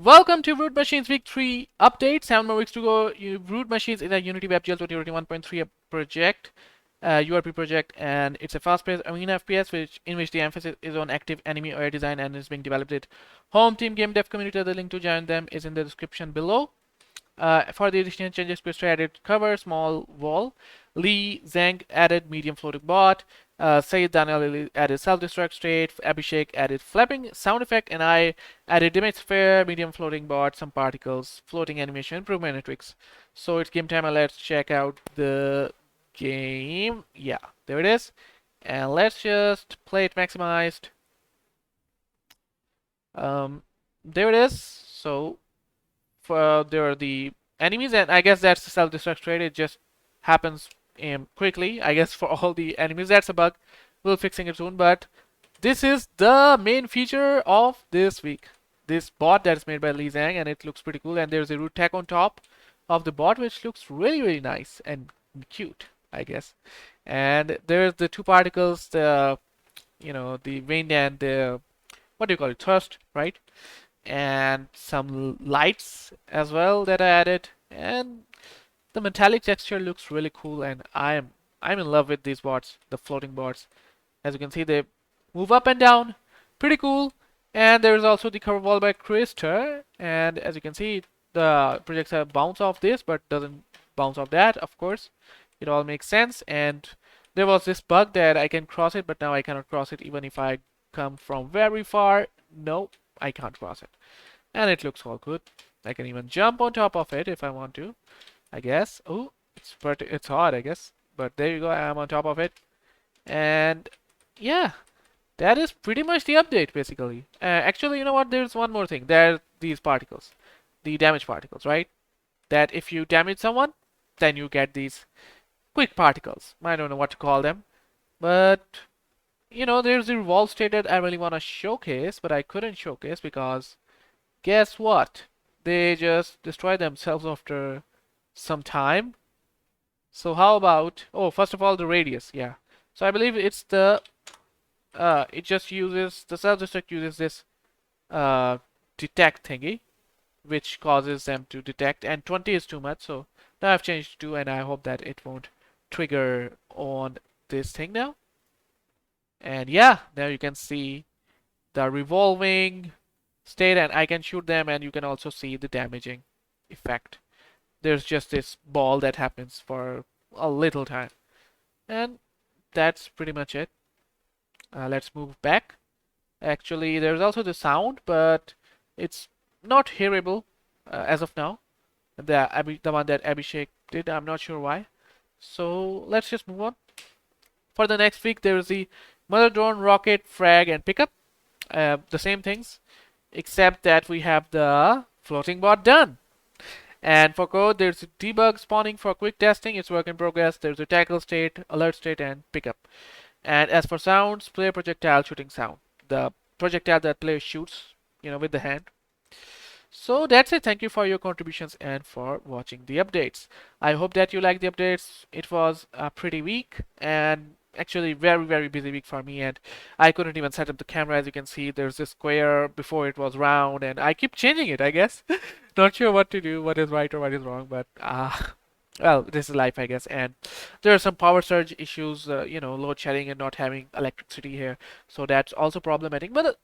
Welcome to Root Machines Week 3 update. 7 more weeks to go. Root Machines is a Unity WebGL 2021.3 project, URP project, and it's a fast-paced arena FPS in which the emphasis is on active enemy area design and is being developed at HomeTeam GameDev community. The link to join them is in the description below. For the additional changes, Krista added cover, small wall. Lee Zhang added medium floating bot. Sayed Daniel added self-destruct state. Abhishek added flapping sound effect, and I added damage sphere, medium floating bot, some particles, floating animation, improvement matrix. So it's game time, and let's check out the game. Yeah, there it is. And let's just play it maximized. There it is. So there are the enemies, and I guess that's the self-destruct rate. It just happens quickly, I guess, for all the enemies. That's a bug. We'll fixing it soon, but this is the main feature of this week. This bot that is made by Lee Zhang, and it looks pretty cool. And there's a root tech on top of the bot, which looks really, really nice and cute, I guess. And there's the two particles, the the wind and the what do you call it, thrust, right? And some lights as well that I added, and the metallic texture looks really cool, and I'm in love with these bots, the floating bots. As you can see, they move up and down, pretty cool. And there is also the cover wall by Krista, and as you can see, the projectile bounce off this but doesn't bounce off that. Of course, it all makes sense. And there was this bug that I can cross it, but now I cannot cross it even if I come from very far. No, I can't cross it. And it looks all good. I can even jump on top of it if I want to, I guess. Oh, it's hard, I guess. But there you go, I'm on top of it. And yeah, that is pretty much the update, basically. Actually, you know what? There's one more thing. There are these particles, the damage particles, right? That if you damage someone, then you get these quick particles. I don't know what to call them. But there's the revolve state that I really want to showcase, but I couldn't showcase because guess what? They just destroy themselves after some time. So how about, oh, first of all, the radius, yeah. So I believe it's the, it just uses, the self-destruct uses this detect thingy, which causes them to detect, and 20 is too much, so now I've changed to 2, and I hope that it won't trigger on this thing now. And yeah, now you can see the revolving state, and I can shoot them, and you can also see the damaging effect. There's just this ball that happens for a little time, and that's pretty much it. Let's move back. Actually, there's also the sound, but it's not hearable as of now. The one that Abhishek did, I'm not sure why. So let's just move on. For the next week, there is the mother drone, rocket, frag, and pickup. The same things, except that we have the floating bot done. And for code, there's a debug spawning for quick testing. It's work in progress. There's a tackle state, alert state, and pickup. And as for sounds, player projectile shooting sound. The projectile that player shoots, with the hand. So that's it. Thank you for your contributions and for watching the updates. I hope that you like the updates. It was a pretty week and actually very, very busy week for me, and I couldn't even set up the camera. As you can see, there's this square, before it was round, and I keep changing it, I guess. Not sure what to do, what is right or what is wrong, but well, this is life, I guess. And there are some power surge issues, load shedding and not having electricity here, so that's also problematic, but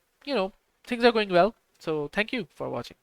things are going well. So thank you for watching.